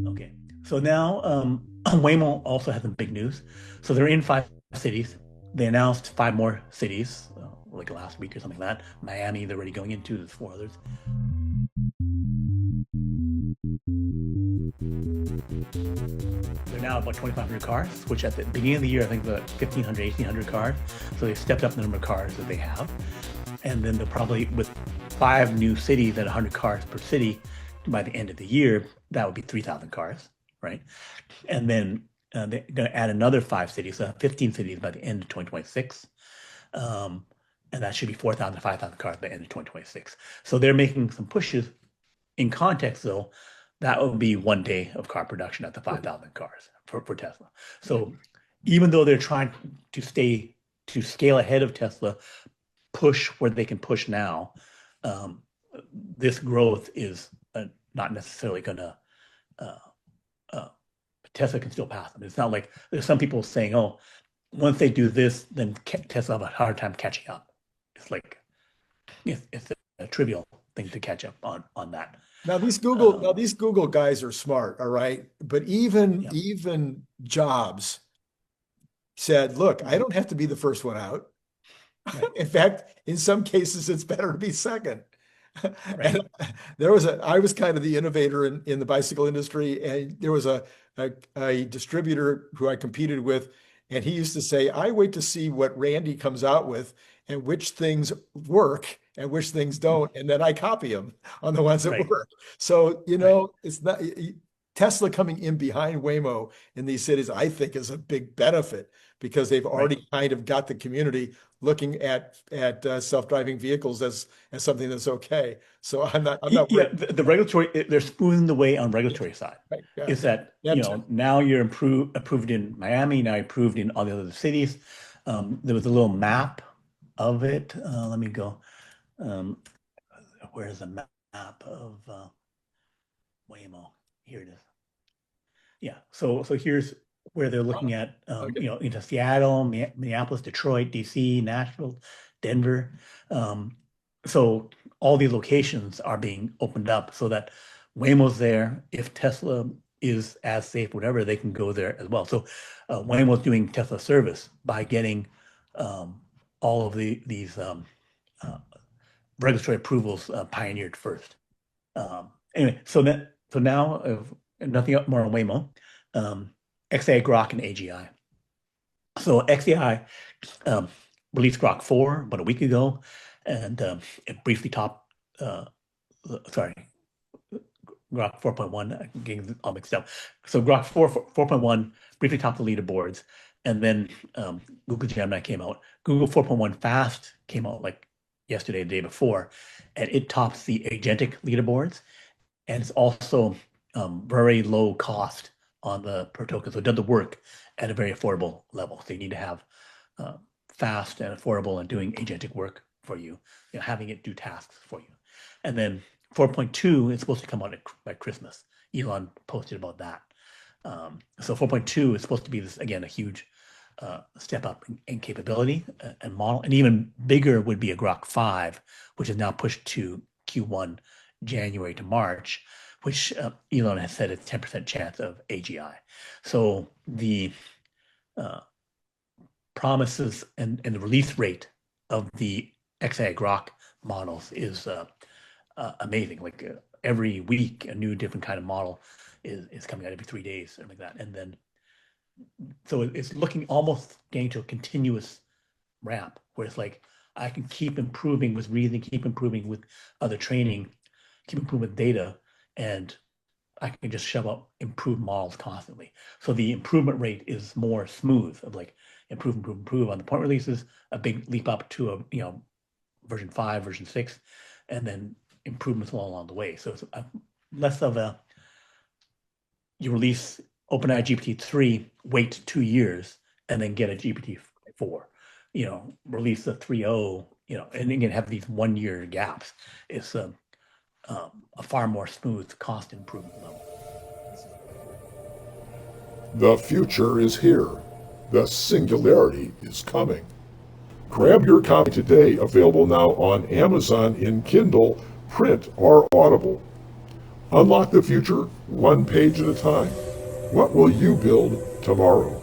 Okay, so now Waymo also has some big news. So they're in 5 cities. They announced 5 more cities, like last week or something like that. Miami, they're already going into. There's 4 others. They're now about 2,500 cars, which at the beginning of the year, I think the 1,500, 1,800 cars. So they've stepped up the number of cars that they have. And then they'll probably, with 5 new cities at 100 cars per city, by the end of the year, that would be 3,000 cars, right? And then they're going to add another 5 cities, 15 cities by the end of 2026. And that should be 4,000 to 5,000 cars by the end of 2026. So they're making some pushes. In context, though, that would be one day of car production at the 5,000 cars for Tesla. So even though they're trying to scale ahead of Tesla, push where they can push now, this growth is not necessarily going to Tesla can still pass them. It's not like there's some people saying, oh, once they do this, then Tesla have a hard time catching up. It's like it's a trivial thing to catch up on that. Now these Google guys are smart, all right. But even Jobs said, "Look, I don't have to be the first one out. Right. In fact, in some cases, it's better to be second." Right. And I was kind of the innovator in the bicycle industry, and there was a distributor who I competed with, and he used to say, "I wait to see what Randy comes out with and which things work and which things don't, and then I copy them on the ones that work." So, it's not Tesla coming in behind Waymo in these cities, I think, is a big benefit because they've already kind of got the community looking at self-driving vehicles as something that's okay. So I'm not worried. The regulatory, they're smoothing the way on regulatory side. Right. Yeah. Is that now you're approved in Miami, now you're approved in all the other cities. There was a little map of it. Let me go. Where's the map of Waymo? Here it is. Yeah. So here's where they're looking at, into Seattle, Minneapolis, Detroit, DC, Nashville, Denver. So all these locations are being opened up so that Waymo's there. If Tesla is as safe, whatever, they can go there as well. So Waymo's doing Tesla service by getting all of these regulatory approvals pioneered first. Anyway, so now nothing more on Waymo. xAI, Grok, and AGI. So xAI released Grok 4 about a week ago, and it briefly topped, Grok 4.1, I'm getting all mixed up. So Grok 4.1 briefly topped the leaderboards, and then Google Gemini came out. Google 4.1 Fast came out like yesterday, the day before, and it tops the agentic leaderboards, and it's also very low cost on the per token. So it does the work at a very affordable level. So you need to have fast and affordable and doing agentic work for you, having it do tasks for you. And then 4.2 is supposed to come out by Christmas. Elon posted about that. So 4.2 is supposed to be this, again, a huge step up in capability and model. And even bigger would be a Grok 5, which is now pushed to Q1 January to March, which Elon has said is 10% chance of AGI. So the promises and the release rate of the xAI Grok models is amazing. Like every week, a new different kind of model is coming out every 3 days, something like that. And then, so it's looking almost getting to a continuous ramp where it's like, I can keep improving with reasoning, keep improving with other training, keep improving with data, and I can just shove up improved models constantly. So the improvement rate is more smooth of like improve on the point releases, a big leap up to version 5, version 6, and then improvements along the way. So it's less of you release OpenAI GPT-3, wait 2 years, and then get a GPT-4. Release the 3.0, and again have these 1 year gaps. It's a far more smooth cost improvement level. The future is here. The singularity is coming. Grab your copy today, available now on Amazon in Kindle, print, or Audible. Unlock the future one page at a time. What will you build tomorrow?